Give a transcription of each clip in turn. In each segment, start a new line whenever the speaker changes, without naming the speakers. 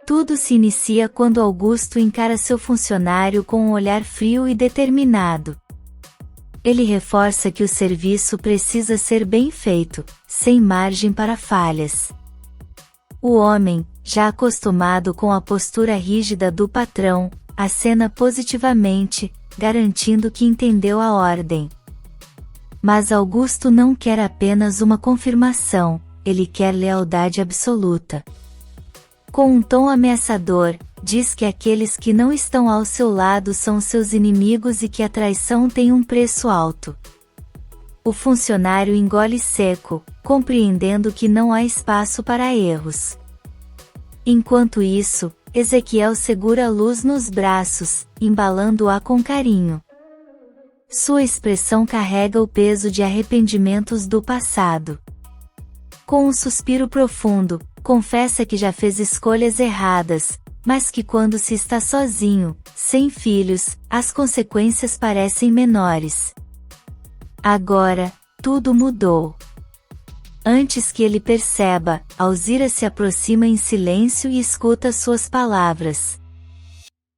Tudo se inicia quando Augusto encara seu funcionário com um olhar frio e determinado. Ele reforça que o serviço precisa ser bem feito, sem margem para falhas. O homem, já acostumado com a postura rígida do patrão, acena positivamente, garantindo que entendeu a ordem. Mas Augusto não quer apenas uma confirmação, ele quer lealdade absoluta. Com um tom ameaçador, diz que aqueles que não estão ao seu lado são seus inimigos e que a traição tem um preço alto. O funcionário engole seco, compreendendo que não há espaço para erros. Enquanto isso, Ezequiel segura a luz nos braços, embalando-a com carinho. Sua expressão carrega o peso de arrependimentos do passado. Com um suspiro profundo, confessa que já fez escolhas erradas, mas que quando se está sozinho, sem filhos, as consequências parecem menores. Agora, tudo mudou. Antes que ele perceba, Alzira se aproxima em silêncio e escuta suas palavras.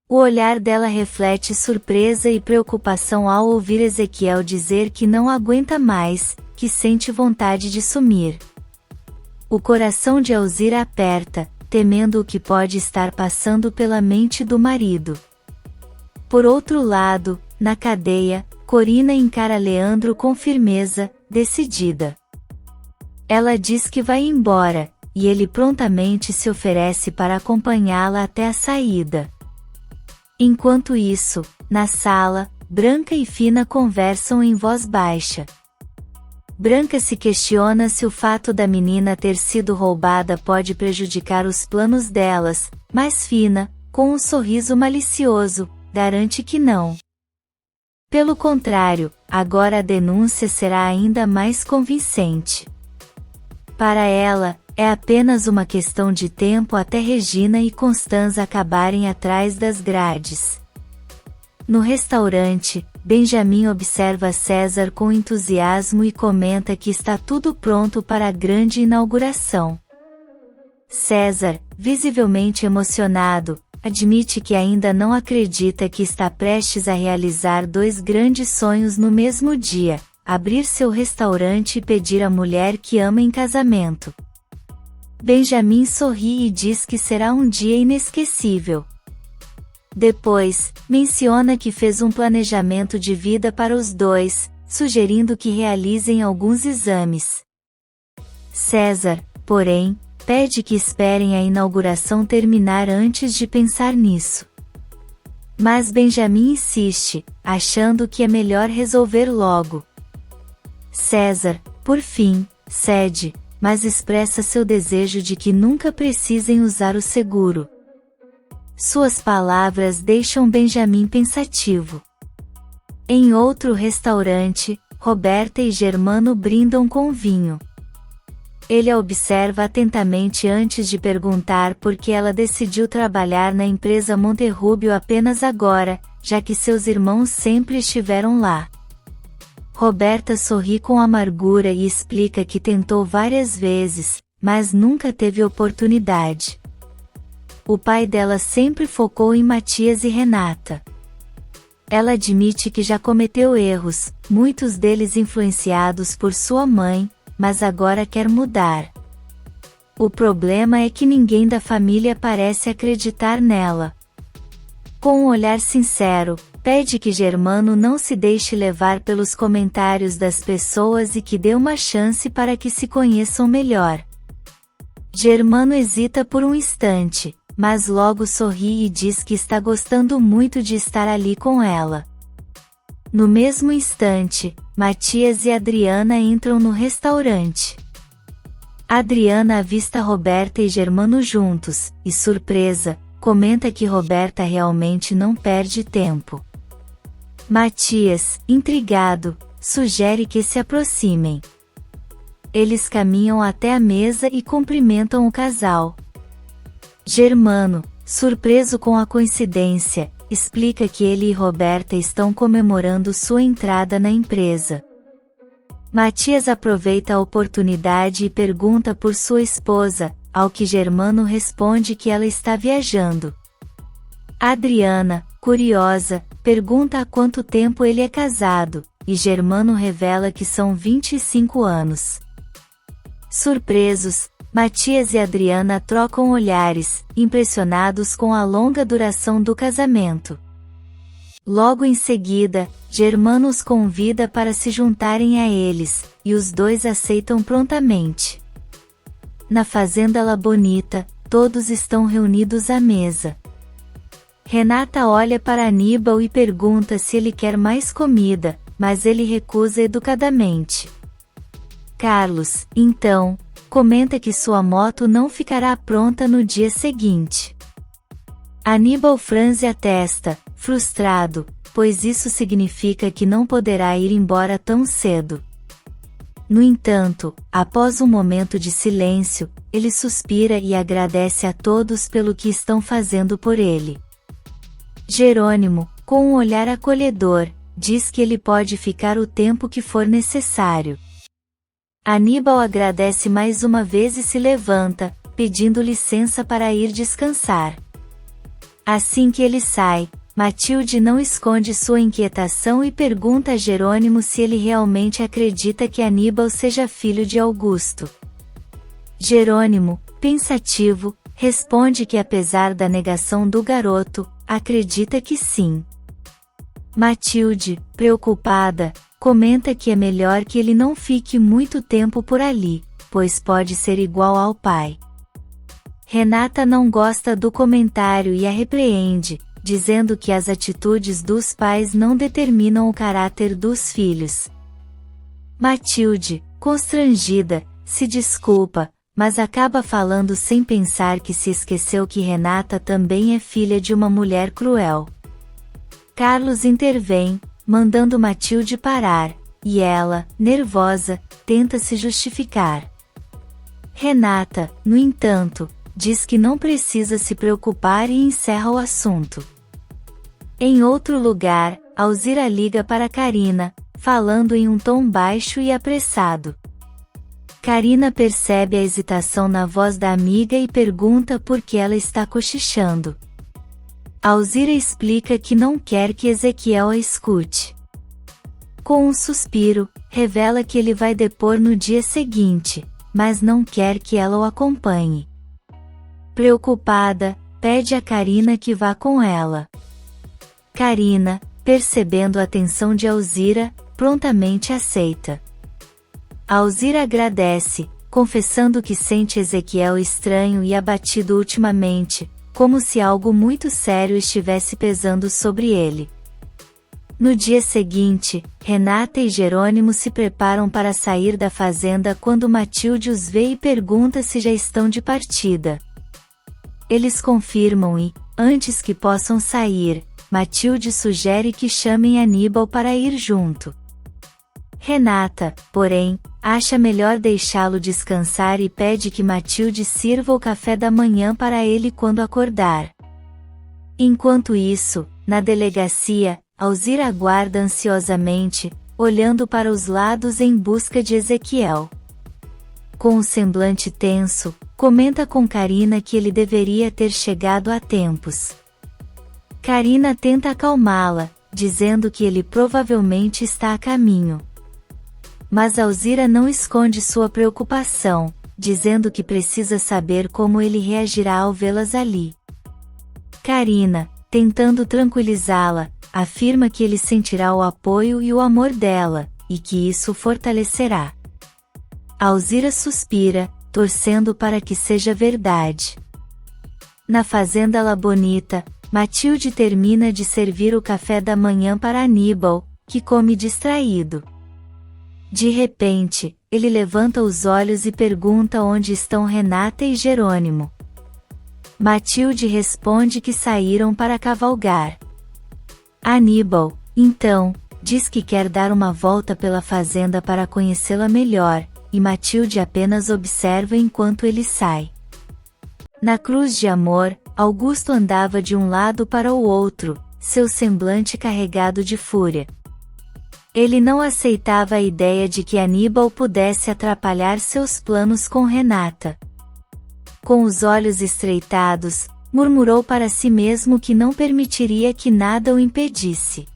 O olhar dela reflete surpresa e preocupação ao ouvir Ezequiel dizer que não aguenta mais, que sente vontade de sumir. O coração de Alzira aperta, temendo o que pode estar passando pela mente do marido. Por outro lado, na cadeia, Corina encara Leandro com firmeza, decidida. Ela diz que vai embora, e ele prontamente se oferece para acompanhá-la até a saída. Enquanto isso, na sala, Branca e Fina conversam em voz baixa. Branca se questiona se o fato da menina ter sido roubada pode prejudicar os planos delas, mas Fina, com um sorriso malicioso, garante que não. Pelo contrário, agora a denúncia será ainda mais convincente. Para ela, é apenas uma questão de tempo até Regina e Constanza acabarem atrás das grades. No restaurante, Benjamin observa César com entusiasmo e comenta que está tudo pronto para a grande inauguração. César, visivelmente emocionado, admite que ainda não acredita que está prestes a realizar dois grandes sonhos no mesmo dia: abrir seu restaurante e pedir a mulher que ama em casamento. Benjamin sorri e diz que será um dia inesquecível. Depois, menciona que fez um planejamento de vida para os dois, sugerindo que realizem alguns exames. César, porém, pede que esperem a inauguração terminar antes de pensar nisso. Mas Benjamin insiste, achando que é melhor resolver logo. César, por fim, cede, mas expressa seu desejo de que nunca precisem usar o seguro. Suas palavras deixam Benjamin pensativo. Em outro restaurante, Roberta e Germano brindam com vinho. Ele a observa atentamente antes de perguntar por que ela decidiu trabalhar na empresa Monterrubio apenas agora, já que seus irmãos sempre estiveram lá. Roberta sorri com amargura e explica que tentou várias vezes, mas nunca teve oportunidade. O pai dela sempre focou em Matias e Renata. Ela admite que já cometeu erros, muitos deles influenciados por sua mãe, mas agora quer mudar. O problema é que ninguém da família parece acreditar nela. Com um olhar sincero, pede que Germano não se deixe levar pelos comentários das pessoas e que dê uma chance para que se conheçam melhor. Germano hesita por um instante, mas logo sorri e diz que está gostando muito de estar ali com ela. No mesmo instante, Matias e Adriana entram no restaurante. Adriana avista Roberta e Germano juntos, e surpresa, comenta que Roberta realmente não perde tempo. Matias, intrigado, sugere que se aproximem. Eles caminham até a mesa e cumprimentam o casal. Germano, surpreso com a coincidência, explica que ele e Roberta estão comemorando sua entrada na empresa. Matias aproveita a oportunidade e pergunta por sua esposa, ao que Germano responde que ela está viajando. Adriana, curiosa, pergunta há quanto tempo ele é casado, e Germano revela que são 25 anos. Surpresos, Matias e Adriana trocam olhares, impressionados com a longa duração do casamento. Logo em seguida, Germano os convida para se juntarem a eles, e os dois aceitam prontamente. Na fazenda La Bonita, todos estão reunidos à mesa. Renata olha para Aníbal e pergunta se ele quer mais comida, mas ele recusa educadamente. Carlos, então, comenta que sua moto não ficará pronta no dia seguinte. Aníbal franze a testa, frustrado, pois isso significa que não poderá ir embora tão cedo. No entanto, após um momento de silêncio, ele suspira e agradece a todos pelo que estão fazendo por ele. Jerônimo, com um olhar acolhedor, diz que ele pode ficar o tempo que for necessário. Aníbal agradece mais uma vez e se levanta, pedindo licença para ir descansar. Assim que ele sai, Matilde não esconde sua inquietação e pergunta a Jerônimo se ele realmente acredita que Aníbal seja filho de Augusto. Jerônimo, pensativo, responde que apesar da negação do garoto, acredita que sim. Matilde, preocupada, comenta que é melhor que ele não fique muito tempo por ali, pois pode ser igual ao pai. Renata não gosta do comentário e a repreende, dizendo que as atitudes dos pais não determinam o caráter dos filhos. Matilde, constrangida, se desculpa, mas acaba falando sem pensar que se esqueceu que Renata também é filha de uma mulher cruel. Carlos intervém, mandando Matilde parar, e ela, nervosa, tenta se justificar. Renata, no entanto, diz que não precisa se preocupar e encerra o assunto. Em outro lugar, Alzira liga para Carina, falando em um tom baixo e apressado. Carina percebe a hesitação na voz da amiga e pergunta por que ela está cochichando. Alzira explica que não quer que Ezequiel a escute. Com um suspiro, revela que ele vai depor no dia seguinte, mas não quer que ela o acompanhe. Preocupada, pede a Carina que vá com ela. Carina, percebendo a atenção de Alzira, prontamente aceita. Alzira agradece, confessando que sente Ezequiel estranho e abatido ultimamente, como se algo muito sério estivesse pesando sobre ele. No dia seguinte, Renata e Jerônimo se preparam para sair da fazenda quando Matilde os vê e pergunta se já estão de partida. Eles confirmam e, antes que possam sair, Matilde sugere que chamem Aníbal para ir junto. Renata, porém, acha melhor deixá-lo descansar e pede que Matilde sirva o café da manhã para ele quando acordar. Enquanto isso, na delegacia, Alzira aguarda ansiosamente, olhando para os lados em busca de Ezequiel. Com o semblante tenso, comenta com Carina que ele deveria ter chegado a tempos. Carina tenta acalmá-la, dizendo que ele provavelmente está a caminho. Mas Alzira não esconde sua preocupação, dizendo que precisa saber como ele reagirá ao vê-las ali. Carina, tentando tranquilizá-la, afirma que ele sentirá o apoio e o amor dela, e que isso o fortalecerá. Alzira suspira, torcendo para que seja verdade. Na fazenda La Bonita, Matilde termina de servir o café da manhã para Aníbal, que come distraído. De repente, ele levanta os olhos e pergunta onde estão Renata e Jerônimo. Matilde responde que saíram para cavalgar. Aníbal, então, diz que quer dar uma volta pela fazenda para conhecê-la melhor, e Matilde apenas observa enquanto ele sai. Na Cruz de Amor, Augusto andava de um lado para o outro, seu semblante carregado de fúria. Ele não aceitava a ideia de que Aníbal pudesse atrapalhar seus planos com Renata. com os olhos estreitados, murmurou para si mesmo que não permitiria que nada o impedisse.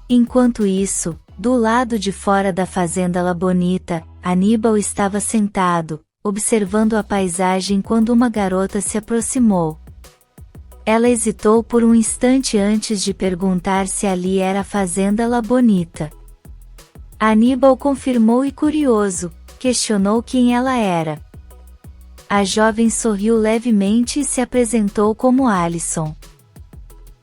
Enquanto isso, do lado de fora da fazenda La Bonita, Aníbal estava sentado, observando a paisagem quando uma garota se aproximou. Ela hesitou por um instante antes de perguntar se ali era a fazenda La Bonita. Aníbal confirmou e curioso, questionou quem ela era. A jovem sorriu levemente e se apresentou como Alison.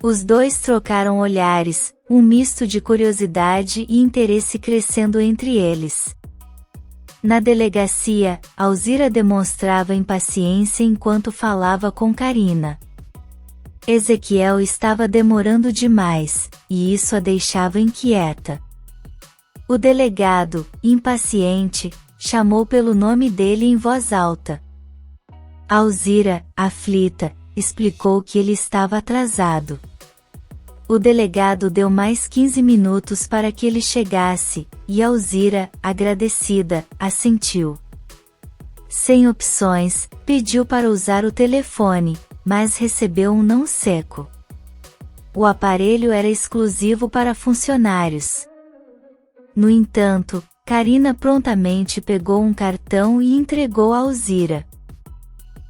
Os dois trocaram olhares, um misto de curiosidade e interesse crescendo entre eles. Na delegacia, Alzira demonstrava impaciência enquanto falava com Karina. Ezequiel estava demorando demais, e isso a deixava inquieta. O delegado, impaciente, chamou pelo nome dele em voz alta. Alzira, aflita, explicou que ele estava atrasado. O delegado deu mais 15 minutos para que ele chegasse, e Alzira, agradecida, assentiu. Sem opções, pediu para usar o telefone, mas recebeu um não seco. O aparelho era exclusivo para funcionários. No entanto, Karina prontamente pegou um cartão e entregou a Alzira.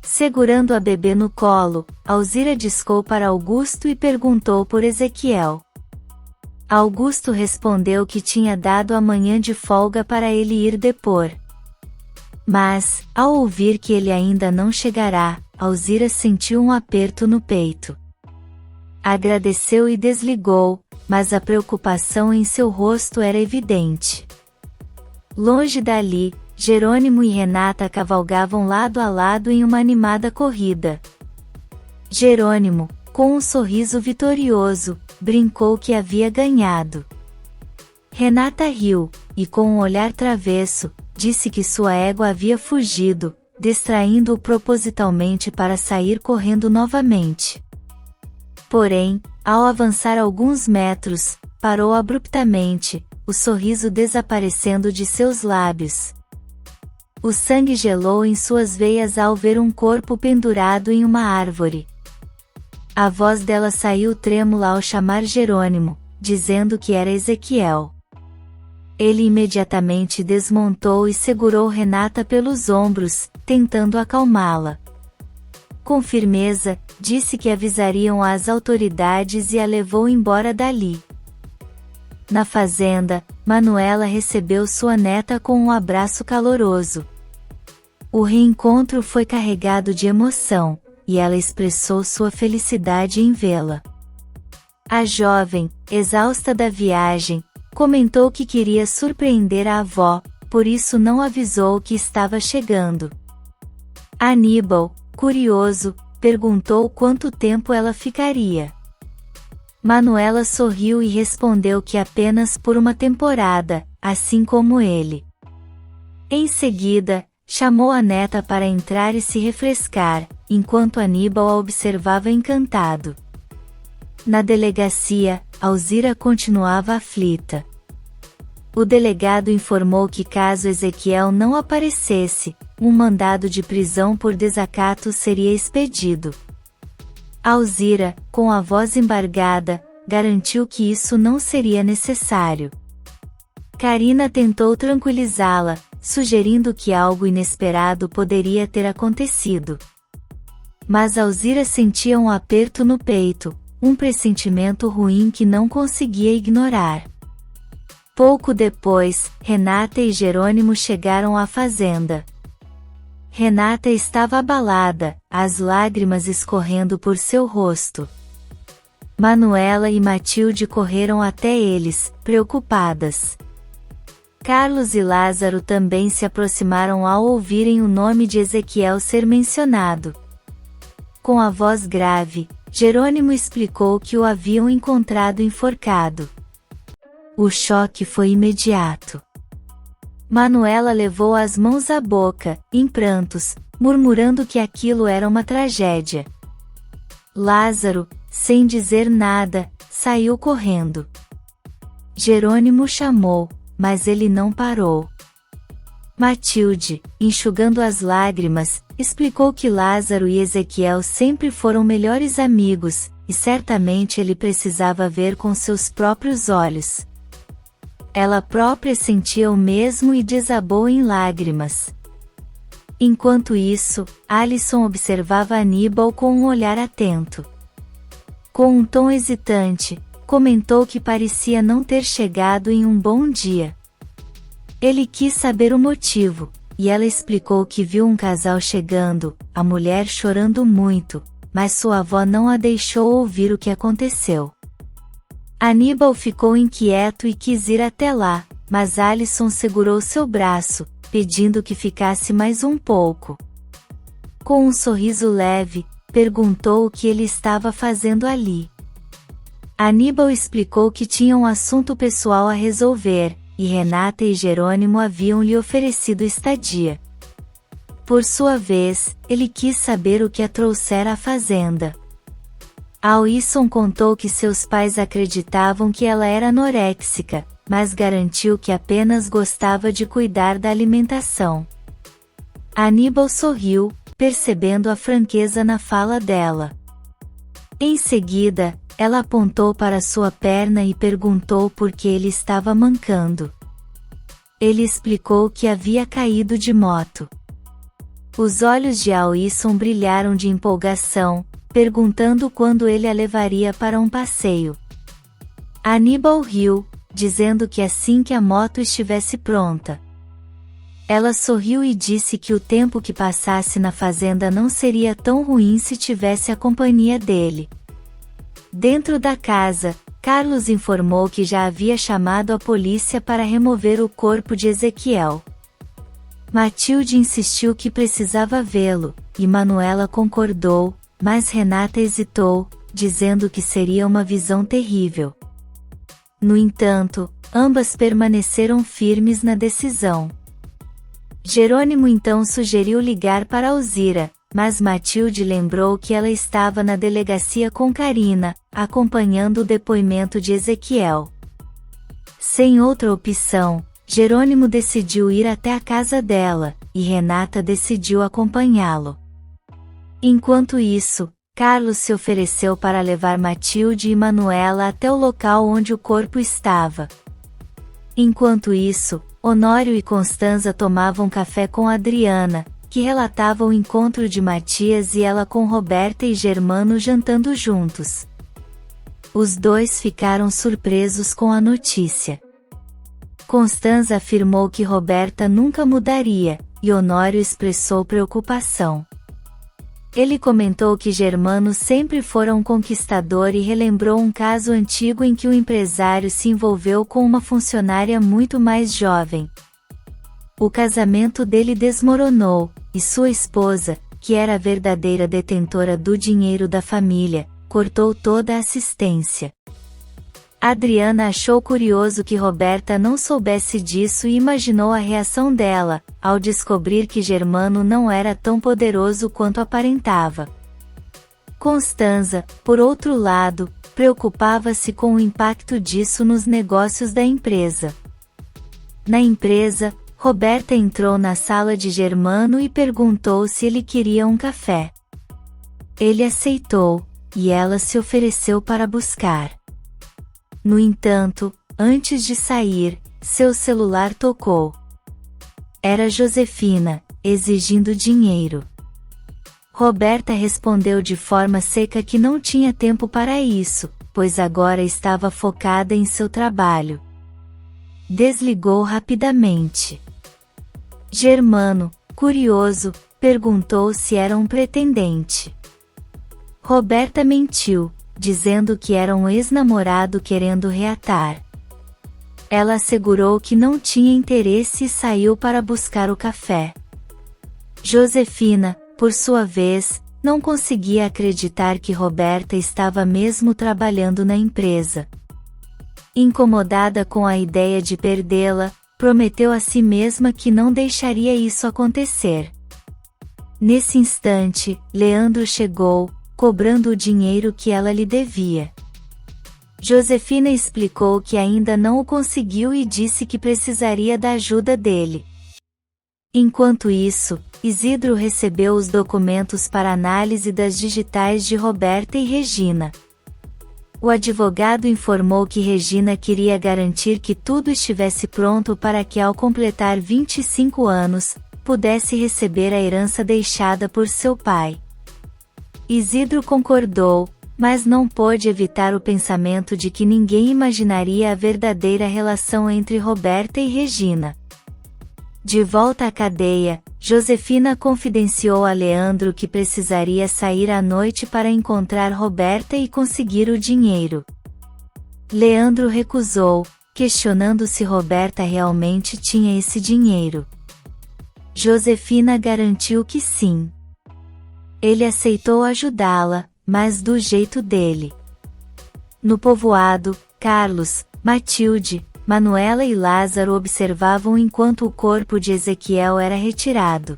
Segurando a bebê no colo, Alzira discou para Augusto e perguntou por Ezequiel. Augusto respondeu que tinha dado a manhã de folga para ele ir depor. Mas, ao ouvir que ele ainda não chegará, Alzira sentiu um aperto no peito. Agradeceu e desligou, mas a preocupação em seu rosto era evidente. Longe dali, Jerônimo e Renata cavalgavam lado a lado em uma animada corrida. Jerônimo, com um sorriso vitorioso, brincou que havia ganhado. Renata riu, e com um olhar travesso, disse que sua égua havia fugido, distraindo-o propositalmente para sair correndo novamente. Porém, ao avançar alguns metros, parou abruptamente, o sorriso desaparecendo de seus lábios. O sangue gelou em suas veias ao ver um corpo pendurado em uma árvore. A voz dela saiu trêmula ao chamar Jerônimo, dizendo que era Ezequiel. Ele imediatamente desmontou e segurou Renata pelos ombros, tentando acalmá-la. Com firmeza, disse que avisariam às autoridades e a levou embora dali. Na fazenda, Manuela recebeu sua neta com um abraço caloroso. O reencontro foi carregado de emoção, e ela expressou sua felicidade em vê-la. A jovem, exausta da viagem, comentou que queria surpreender a avó, por isso não avisou que estava chegando. Aníbal, curioso, perguntou quanto tempo ela ficaria. Manuela sorriu e respondeu que apenas por uma temporada, assim como ele. Em seguida, chamou a neta para entrar e se refrescar, enquanto Aníbal a observava encantado. Na delegacia, Alzira continuava aflita. O delegado informou que caso Ezequiel não aparecesse, um mandado de prisão por desacato seria expedido. Alzira, com a voz embargada, garantiu que isso não seria necessário. Karina tentou tranquilizá-la, sugerindo que algo inesperado poderia ter acontecido. Mas Alzira sentia um aperto no peito, um pressentimento ruim que não conseguia ignorar. Pouco depois, Renata e Jerônimo chegaram à fazenda. Renata estava abalada, as lágrimas escorrendo por seu rosto. Manuela e Matilde correram até eles, preocupadas. Carlos e Lázaro também se aproximaram ao ouvirem o nome de Ezequiel ser mencionado. Com a voz grave, Jerônimo explicou que o haviam encontrado enforcado. O choque foi imediato. Manuela levou as mãos à boca, em prantos, murmurando que aquilo era uma tragédia. Lázaro, sem dizer nada, saiu correndo. Jerônimo chamou, mas ele não parou. Matilde, enxugando as lágrimas, explicou que Lázaro e Ezequiel sempre foram melhores amigos, e certamente ele precisava ver com seus próprios olhos. Ela própria sentia o mesmo e desabou em lágrimas. Enquanto isso, Alison observava Aníbal com um olhar atento. Com um tom hesitante, comentou que parecia não ter chegado em um bom dia. Ele quis saber o motivo, e ela explicou que viu um casal chegando, a mulher chorando muito, mas sua avó não a deixou ouvir o que aconteceu. Aníbal ficou inquieto e quis ir até lá, mas Alison segurou seu braço, pedindo que ficasse mais um pouco. Com um sorriso leve, perguntou o que ele estava fazendo ali. Aníbal explicou que tinha um assunto pessoal a resolver, e Renata e Jerônimo haviam lhe oferecido estadia. Por sua vez, ele quis saber o que a trouxera à fazenda. Alison contou que seus pais acreditavam que ela era anoréxica, mas garantiu que apenas gostava de cuidar da alimentação. Aníbal sorriu, percebendo a franqueza na fala dela. Em seguida, ela apontou para sua perna e perguntou por que ele estava mancando. Ele explicou que havia caído de moto. Os olhos de Alison brilharam de empolgação, perguntando quando ele a levaria para um passeio. Aníbal riu, dizendo que assim que a moto estivesse pronta. Ela sorriu e disse que o tempo que passasse na fazenda não seria tão ruim se tivesse a companhia dele. Dentro da casa, Carlos informou que já havia chamado a polícia para remover o corpo de Ezequiel. Matilde insistiu que precisava vê-lo, e Manuela concordou, mas Renata hesitou, dizendo que seria uma visão terrível. No entanto, ambas permaneceram firmes na decisão. Jerônimo então sugeriu ligar para Alzira, mas Matilde lembrou que ela estava na delegacia com Karina, acompanhando o depoimento de Ezequiel. Sem outra opção, Jerônimo decidiu ir até a casa dela, e Renata decidiu acompanhá-lo. Enquanto isso, Carlos se ofereceu para levar Matilde e Manuela até o local onde o corpo estava. Enquanto isso, Honório e Constanza tomavam café com Adriana, que relatava o encontro de Matias e ela com Roberta e Germano jantando juntos. Os dois ficaram surpresos com a notícia. Constanza afirmou que Roberta nunca mudaria, e Honório expressou preocupação. Ele comentou que Germano sempre fora um conquistador e relembrou um caso antigo em que o empresário se envolveu com uma funcionária muito mais jovem. O casamento dele desmoronou, e sua esposa, que era a verdadeira detentora do dinheiro da família, cortou toda a assistência. Adriana achou curioso que Roberta não soubesse disso e imaginou a reação dela, ao descobrir que Germano não era tão poderoso quanto aparentava. Constanza, por outro lado, preocupava-se com o impacto disso nos negócios da empresa. Na empresa, Roberta entrou na sala de Germano e perguntou se ele queria um café. Ele aceitou, e ela se ofereceu para buscar. No entanto, antes de sair, seu celular tocou. Era Josefina, exigindo dinheiro. Roberta respondeu de forma seca que não tinha tempo para isso, pois agora estava focada em seu trabalho. Desligou rapidamente. Germano, curioso, perguntou se era um pretendente. Roberta mentiu, dizendo que era um ex-namorado querendo reatar. Ela assegurou que não tinha interesse e saiu para buscar o café. Josefina, por sua vez, não conseguia acreditar que Roberta estava mesmo trabalhando na empresa. Incomodada com a ideia de perdê-la, prometeu a si mesma que não deixaria isso acontecer. Nesse instante, Leandro chegou, cobrando o dinheiro que ela lhe devia. Josefina explicou que ainda não o conseguiu e disse que precisaria da ajuda dele. Enquanto isso, Isidro recebeu os documentos para análise das digitais de Roberta e Regina. O advogado informou que Regina queria garantir que tudo estivesse pronto para que, ao completar 25 anos, pudesse receber a herança deixada por seu pai. Isidro concordou, mas não pôde evitar o pensamento de que ninguém imaginaria a verdadeira relação entre Roberta e Regina. De volta à cadeia, Josefina confidenciou a Leandro que precisaria sair à noite para encontrar Roberta e conseguir o dinheiro. Leandro recusou, questionando se Roberta realmente tinha esse dinheiro. Josefina garantiu que sim. Ele aceitou ajudá-la, mas do jeito dele. No povoado, Carlos, Matilde, Manuela e Lázaro observavam enquanto o corpo de Ezequiel era retirado.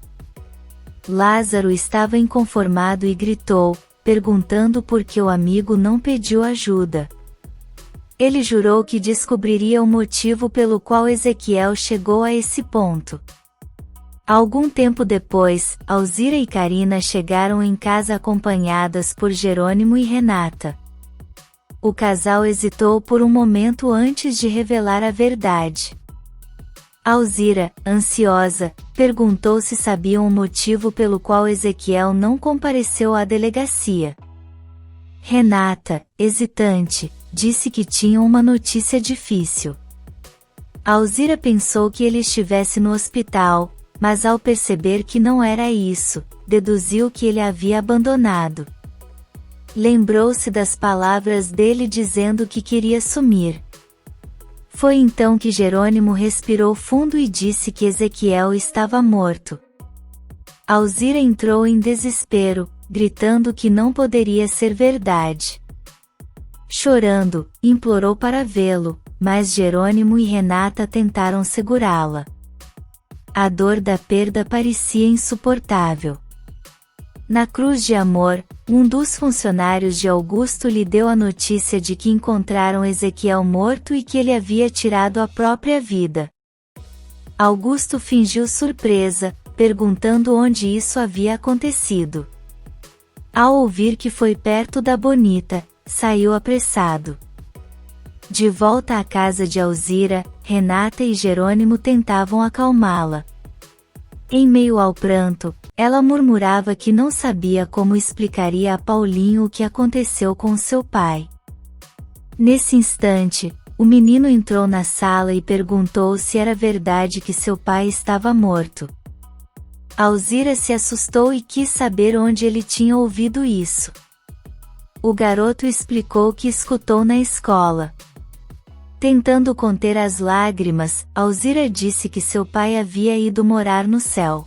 Lázaro estava inconformado e gritou, perguntando por que o amigo não pediu ajuda. Ele jurou que descobriria o motivo pelo qual Ezequiel chegou a esse ponto. Algum tempo depois, Alzira e Carina chegaram em casa acompanhadas por Jerônimo e Renata. O casal hesitou por um momento antes de revelar a verdade. Alzira, ansiosa, perguntou se sabiam o motivo pelo qual Ezequiel não compareceu à delegacia. Renata, hesitante, disse que tinham uma notícia difícil. Alzira pensou que ele estivesse no hospital, mas ao perceber que não era isso, deduziu que ele havia abandonado. Lembrou-se das palavras dele dizendo que queria sumir. Foi então que Jerônimo respirou fundo e disse que Ezequiel estava morto. Alzira entrou em desespero, gritando que não poderia ser verdade. Chorando, implorou para vê-lo, mas Jerônimo e Renata tentaram segurá-la. A dor da perda parecia insuportável. Na Cruz de Amor, um dos funcionários de Augusto lhe deu a notícia de que encontraram Ezequiel morto e que ele havia tirado a própria vida. Augusto fingiu surpresa, perguntando onde isso havia acontecido. Ao ouvir que foi perto da Bonita, saiu apressado. De volta à casa de Alzira, Renata e Jerônimo tentavam acalmá-la. Em meio ao pranto, ela murmurava que não sabia como explicaria a Paulinho o que aconteceu com seu pai. Nesse instante, o menino entrou na sala e perguntou se era verdade que seu pai estava morto. Alzira se assustou e quis saber onde ele tinha ouvido isso. O garoto explicou que escutou na escola. Tentando conter as lágrimas, Alzira disse que seu pai havia ido morar no céu.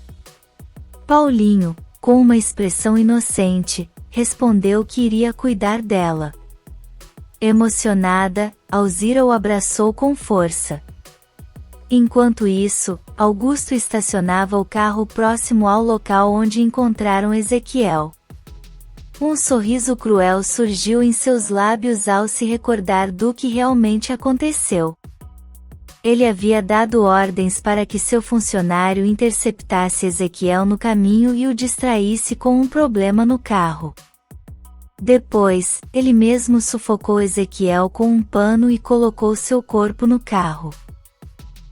Paulinho, com uma expressão inocente, respondeu que iria cuidar dela. Emocionada, Alzira o abraçou com força. Enquanto isso, Augusto estacionava o carro próximo ao local onde encontraram Ezequiel. Um sorriso cruel surgiu em seus lábios ao se recordar do que realmente aconteceu. Ele havia dado ordens para que seu funcionário interceptasse Ezequiel no caminho e o distraísse com um problema no carro. Depois, ele mesmo sufocou Ezequiel com um pano e colocou seu corpo no carro.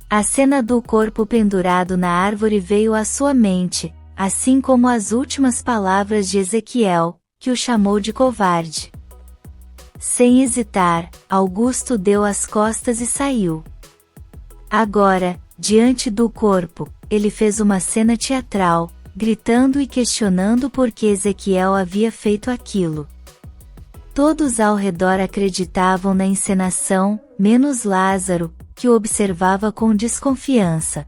A cena do corpo pendurado na árvore veio à sua mente, assim como as últimas palavras de Ezequiel, que o chamou de covarde. Sem hesitar, Augusto deu as costas e saiu. Agora, diante do corpo, ele fez uma cena teatral, gritando e questionando por que Ezequiel havia feito aquilo. Todos ao redor acreditavam na encenação, menos Lázaro, que o observava com desconfiança.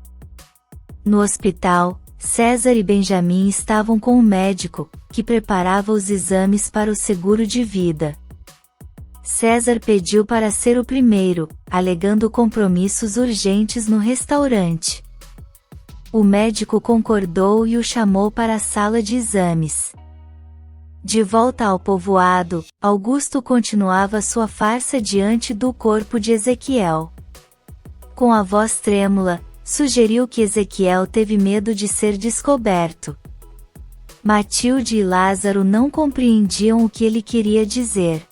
No hospital, César e Benjamin estavam com o médico, que preparava os exames para o seguro de vida. César pediu para ser o primeiro, alegando compromissos urgentes no restaurante. O médico concordou e o chamou para a sala de exames. De volta ao povoado, Augusto continuava sua farsa diante do corpo de Ezequiel. Com a voz trêmula, sugeriu que Ezequiel teve medo de ser descoberto. Matilde e Lázaro não compreendiam o que ele queria dizer.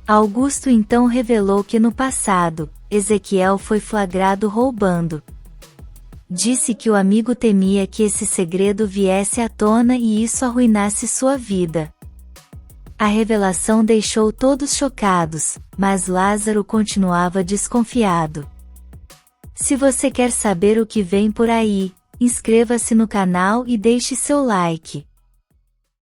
Augusto então revelou que no passado, Ezequiel foi flagrado roubando. Disse que o amigo temia que esse segredo viesse à tona e isso arruinasse sua vida. A revelação deixou todos chocados, mas Lázaro continuava desconfiado. Se você quer saber o que vem por aí, inscreva-se no canal e deixe seu like.